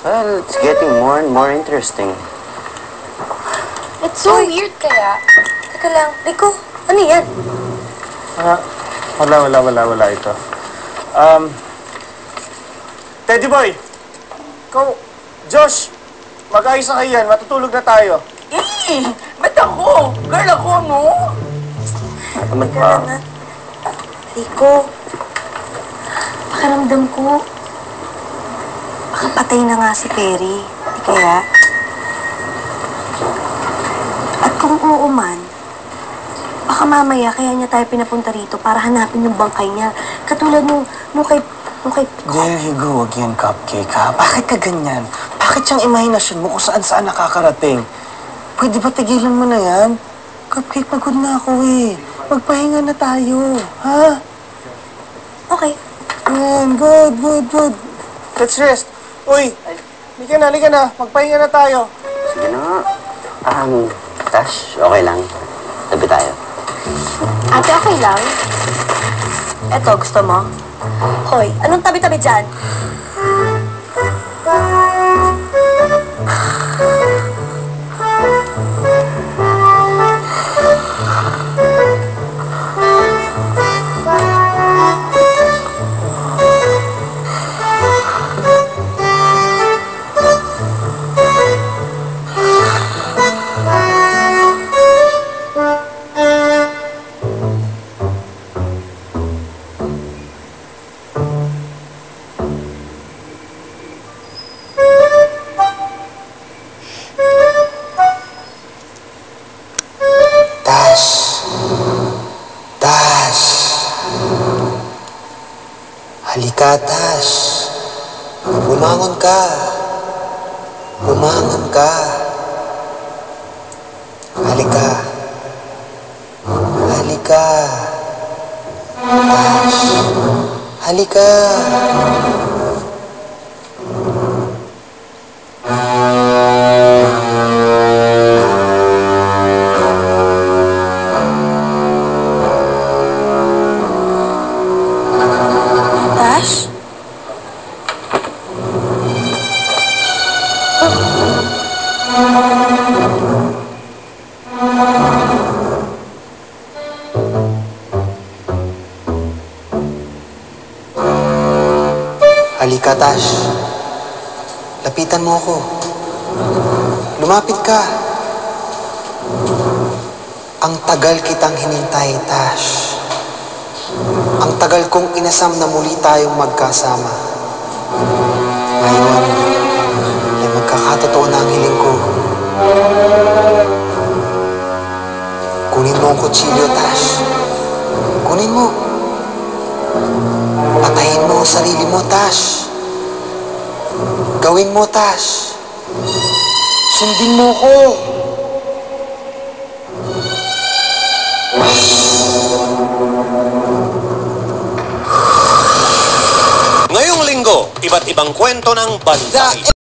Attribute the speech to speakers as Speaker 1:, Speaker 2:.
Speaker 1: Well, it's getting more and more interesting.
Speaker 2: It's so weird kaya.
Speaker 3: Teka lang, Rico, ano yan?
Speaker 4: Wala ito. Teddy Boy! Ikaw, Josh! Mag-ayos na kayo yan, matutulog na tayo.
Speaker 2: Ba't ako? Girl ako, no?
Speaker 1: Tamad
Speaker 3: Teka
Speaker 1: pa.
Speaker 3: lang ha. Rico, pakiramdam ko, baka patay na nga si Perry. Di kaya? At kung oo man, baka mamaya kaya niya tayo pinapunta rito para hanapin yung bangkay niya. Katulad nung kay
Speaker 4: There you go again, Cupcake, ha? Bakit ka ganyan? Bakit yung imahinasyon mo kung saan-saan nakakarating? Pwede ba tigilan mo na yan? Cupcake, pagod na ako eh. Magpahinga na tayo, ha?
Speaker 3: Okay.
Speaker 4: Yan, good. Let's rest. Uy, halika na. Magpahinga na tayo.
Speaker 1: Sige na nga. Tash, okay lang. Tabi tayo.
Speaker 3: Ate, okay lang? Eto, gusto mo? Hoy, anong tabi-tabi dyan?
Speaker 5: Halika, Tash. Bumangon ka. Halika. Tash. Halika.
Speaker 3: Tash?
Speaker 5: Halika, Tash. Lapitan mo ako. Lumapit ka. Ang tagal kitang hinintay, Tash. Ang tagal kong inasam na muli tayong magkasama. Ngayon, ay magkakatotoo na ang hiling ko. Kunin mo ang kutsilyo, Tash. Kunin mo. Patayin mo ang sarili mo, Tash. Gawin mo, Tash. Sundin mo ko.
Speaker 6: Ngayong linggo, iba't ibang kwento ng bansa.